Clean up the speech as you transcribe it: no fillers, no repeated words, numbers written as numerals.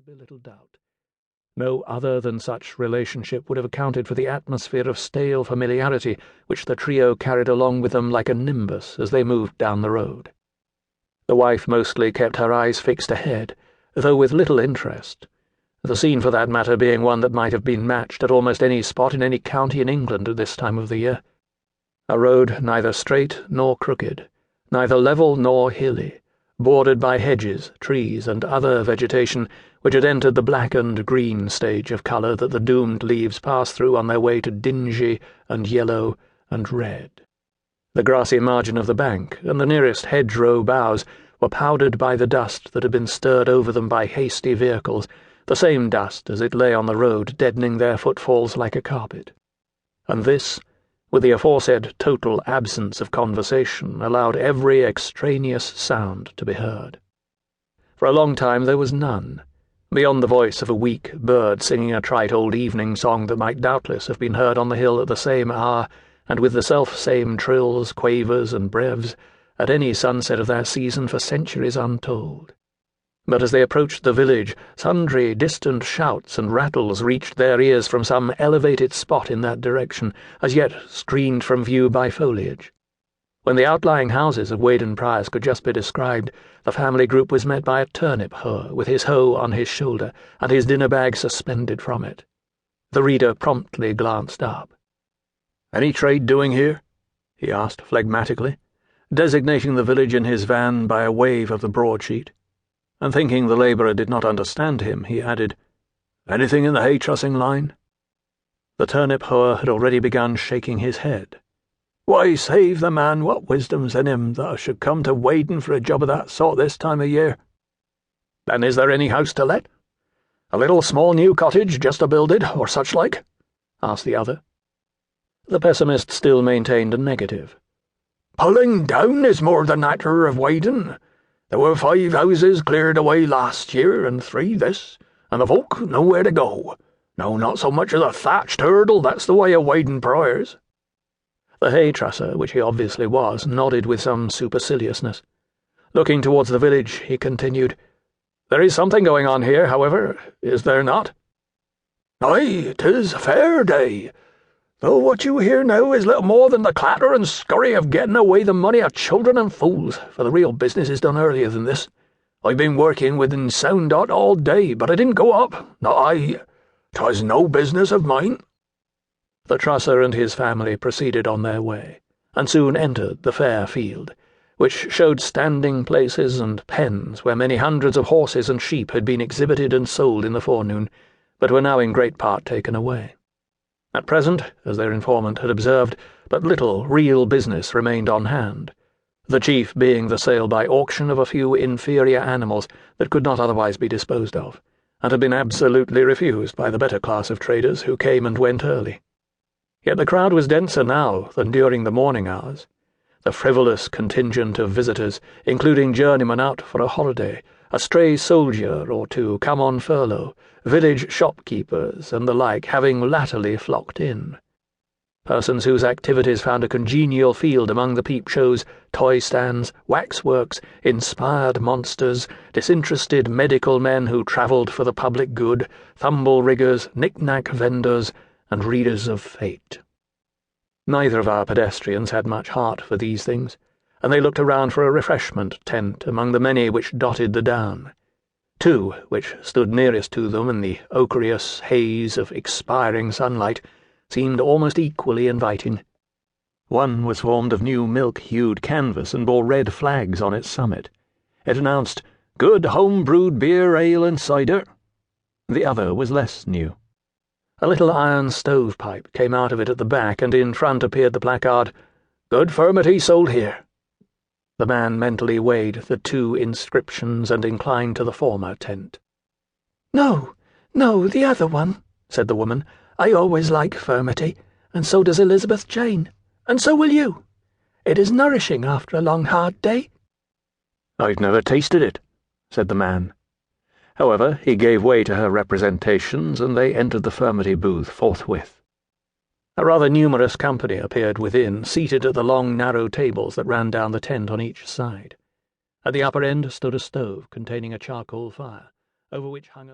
could be little doubt. No other than such relationship would have accounted for the atmosphere of stale familiarity which the trio carried along with them like a nimbus as they moved down the road. The wife mostly kept her eyes fixed ahead, though with little interest, the scene for that matter being one that might have been matched at almost any spot in any county in England at this time of the year. A road neither straight nor crooked, neither level nor hilly, bordered by hedges, trees, and other vegetation which had entered the blackened green stage of colour that the doomed leaves pass through on their way to dingy and yellow and red. The grassy margin of the bank and the nearest hedgerow boughs were powdered by the dust that had been stirred over them by hasty vehicles, the same dust as it lay on the road, deadening their footfalls like a carpet. And this, with the aforesaid total absence of conversation, allowed every extraneous sound to be heard. For a long time there was none, beyond the voice of a weak bird singing a trite old evening song that might doubtless have been heard on the hill at the same hour, and with the self-same trills, quavers, and breves, at any sunset of that season for centuries untold. But as they approached the village, sundry distant shouts and rattles reached their ears from some elevated spot in that direction, as yet screened from view by foliage. When the outlying houses of Weydon Priors could just be described, the family group was met by a turnip hoer with his hoe on his shoulder and his dinner bag suspended from it. The reader promptly glanced up. "Any trade doing here?" he asked phlegmatically, designating the village in his van by a wave of the broadsheet. And thinking the labourer did not understand him, he added, "Anything in the hay-trussing line?" The turnip hoer had already begun shaking his head. "Why, save the man, what wisdom's in him that I should come to Weydon for a job of that sort this time of year?" "Then is there any house to let? A little small new cottage just a builded, or such like?" asked the other. The pessimist still maintained a negative. "Pulling down is more the nature of Weydon. There were 5 houses cleared away last year, and 3 this, and the folk nowhere to go. No, not so much as a thatched hurdle, that's the way of Weydon Priors." The hay-trusser, which he obviously was, nodded with some superciliousness. Looking towards the village, he continued, "There is something going on here, however, is there not?" "Aye, 'tis a fair day, though what you hear now is little more than the clatter and scurry of getting away the money of children and fools, for the real business is done earlier than this. I've been working within sound dot all day, but I didn't go up, not I. 'Twas no business of mine." The trusser and his family proceeded on their way, and soon entered the fair field, which showed standing places and pens where many hundreds of horses and sheep had been exhibited and sold in the forenoon, but were now in great part taken away. At present, as their informant had observed, but little real business remained on hand, the chief being the sale by auction of a few inferior animals that could not otherwise be disposed of, and had been absolutely refused by the better class of traders who came and went early. Yet the crowd was denser now than during the morning hours. The frivolous contingent of visitors, including journeymen out for a holiday, a stray soldier or two come on furlough, village shopkeepers, and the like, having latterly flocked in. Persons whose activities found a congenial field among the peep-shows, toy-stands, waxworks, inspired monsters, disinterested medical men who travelled for the public good, thumble-riggers, knick-knack vendors, and readers of fate. Neither of our pedestrians had much heart for these things, and they looked around for a refreshment tent among the many which dotted the down. 2, which stood nearest to them in the ochreous haze of expiring sunlight, seemed almost equally inviting. One was formed of new milk-hued canvas and bore red flags on its summit. It announced, "Good home-brewed beer, ale, and cider." The other was less new. A little iron stovepipe came out of it at the back, and in front appeared the placard, "Good furmity sold here." The man mentally weighed the 2 inscriptions and inclined to the former tent. "No, the other one," said the woman. "I always like furmity, and so does Elizabeth Jane, and so will you. It is nourishing after a long hard day." "I've never tasted it," said the man. However, he gave way to her representations, and they entered the furmity booth forthwith. A rather numerous company appeared within, seated at the long narrow tables that ran down the tent on each side. At the upper end stood a stove containing a charcoal fire, over which hung a